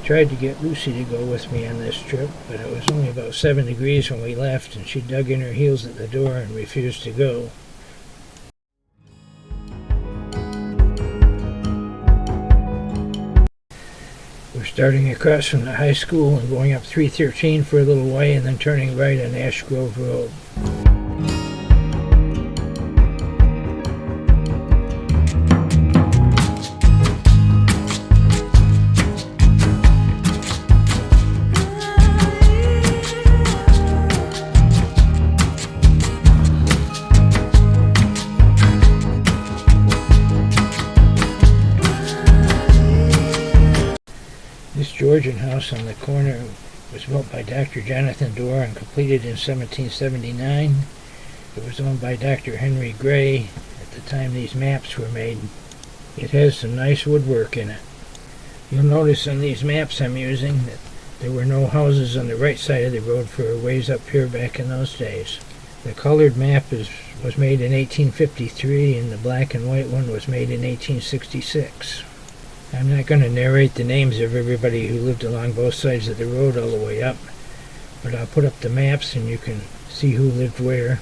tried to get Lucy to go with me on this trip, but it was only about 7 degrees when we left, and she dug in her heels at the door and refused to go. We're starting across from the high school and going up 313 for a little way and then turning right on Ashgrove Road. This Georgian house on the corner was built by Dr. Jonathan Dorr and completed in 1779. It was owned by Dr. Henry Gray at the time these maps were made. It has some nice woodwork in it. You'll notice on these maps I'm using that there were no houses on the right side of the road for a ways up here back in those days. The colored map was made in 1853 and the black and white one was made in 1866. I'm not going to narrate the names of everybody who lived along both sides of the road all the way up, but I'll put up the maps and you can see who lived where.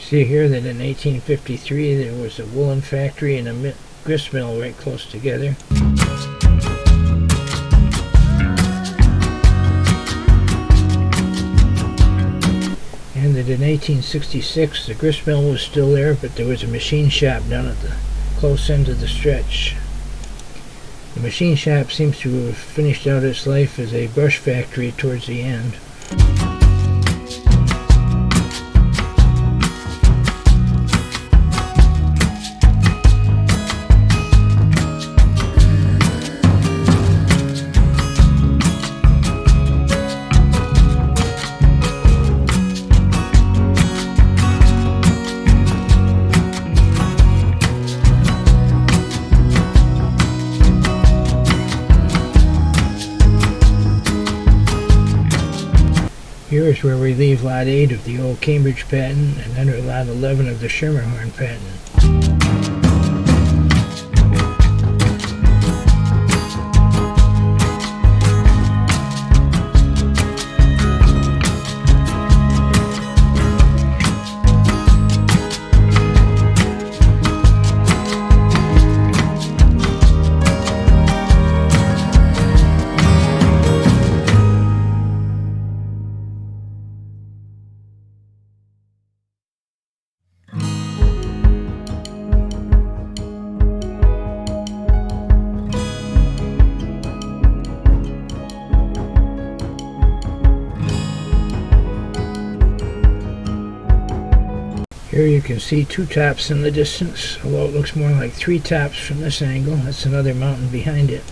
See here that in 1853 there was a woolen factory and a grist mill right close together. And that in 1866 the grist mill was still there, but there was a machine shop down at the close end of the stretch. The machine shop seems to have finished out its life as a brush factory towards the end. Here is where we leave Lot 8 of the old Cambridge patent and enter Lot 11 of the Schermerhorn patent. Here you can see two tops in the distance, although it looks more like three tops from this angle. That's another mountain behind it.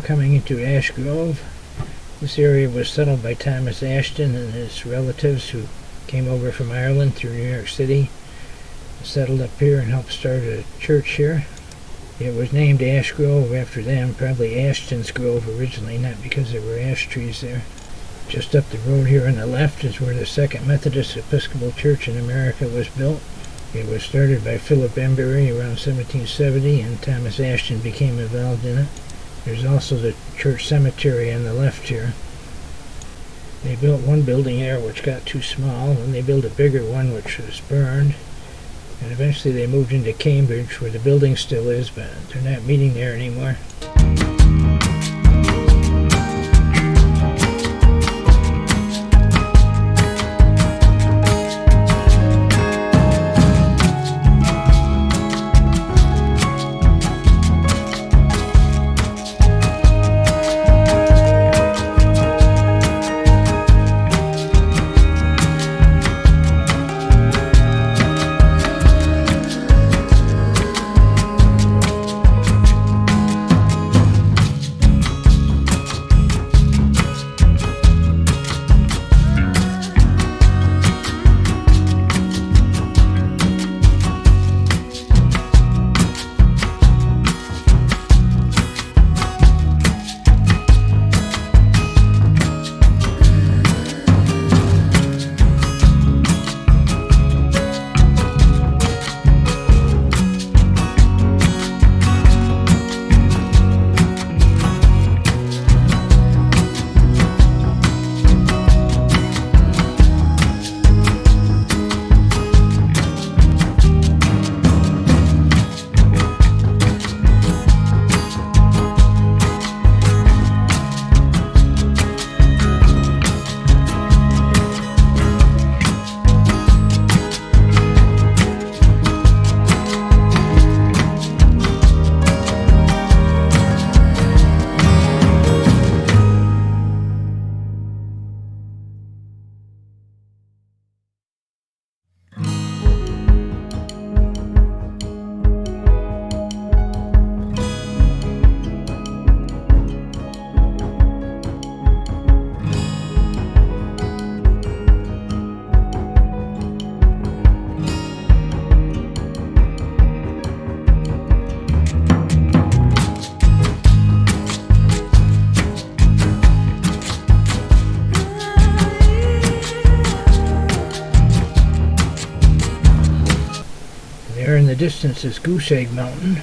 Coming into Ashgrove. This area was settled by Thomas Ashton and his relatives who came over from Ireland through New York City, settled up here and helped start a church here. It was named Ashgrove after them, probably Ashton's Grove originally, not because there were ash trees there. Just up the road here on the left is where the Second Methodist Episcopal Church in America was built. It was started by Philip Embury around 1770, and Thomas Ashton became involved in it. There's also the church cemetery on the left here. They built one building there which got too small, and they built a bigger one which was burned. And eventually they moved into Cambridge, where the building still is, but they're not meeting there anymore. There in the distance is Goose Egg Mountain.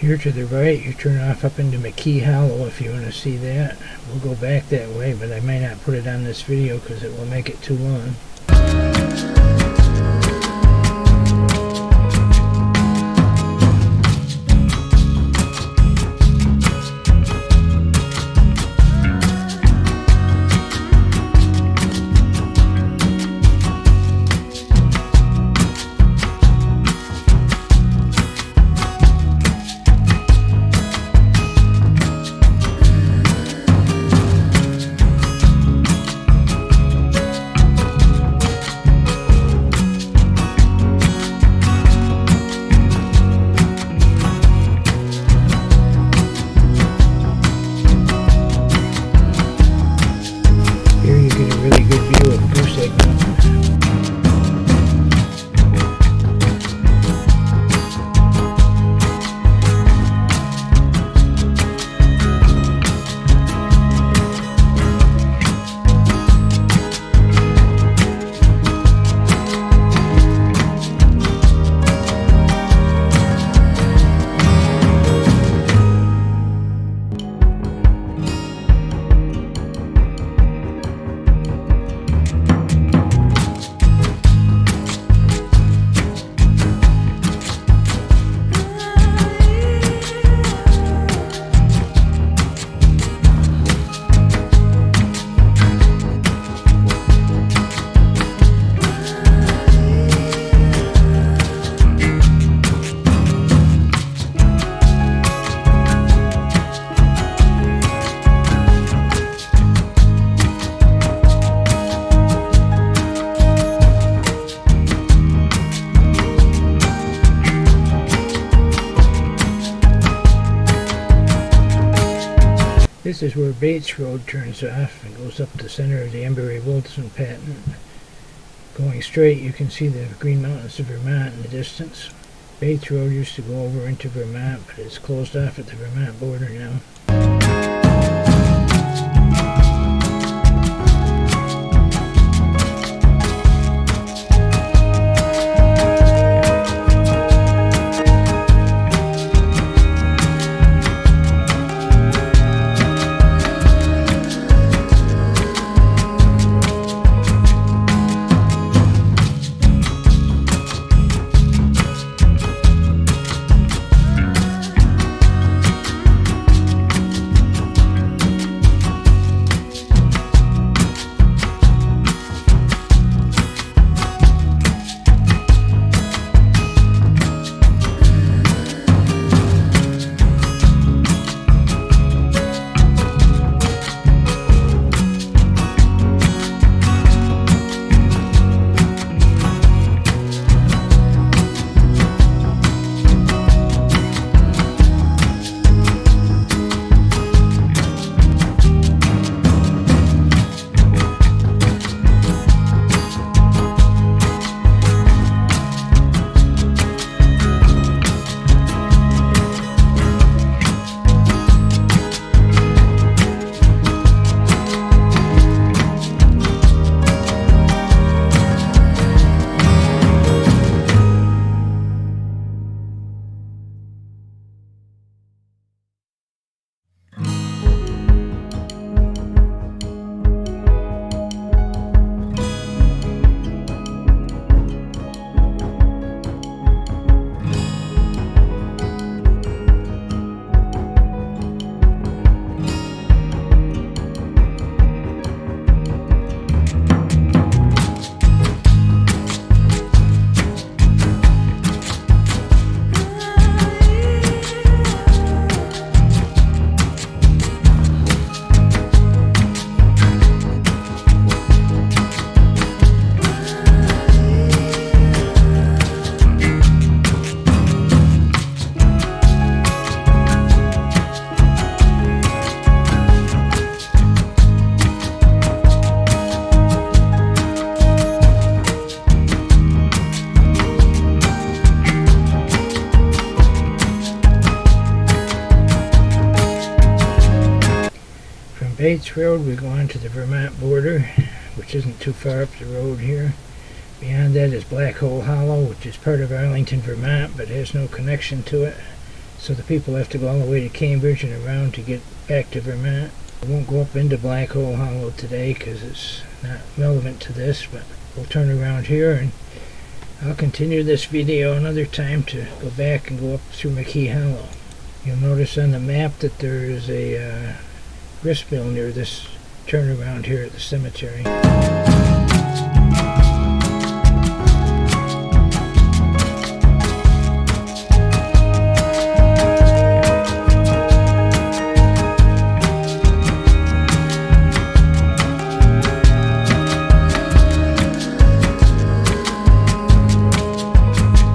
Here to the right, you turn off up into McKee Hollow if you want to see that. We'll go back that way, but I might not put it on this video because it will make it too long. This is where Bates Road turns off and goes up the center of the Embry-Wilson patent. Going straight, you can see the Green Mountains of Vermont in the distance. Bates Road used to go over into Vermont, but it's closed off at the Vermont border now. Bates Road, we go on to the Vermont border, which isn't too far up the road here. Beyond that is Black Hole Hollow, which is part of Arlington, Vermont, but has no connection to it. So the people have to go all the way to Cambridge and around to get back to Vermont. We won't go up into Black Hole Hollow today because it's not relevant to this, but we'll turn around here and I'll continue this video another time to go back and go up through McKee Hollow. You'll notice on the map that there is a gristmill near this turnaround here at the cemetery.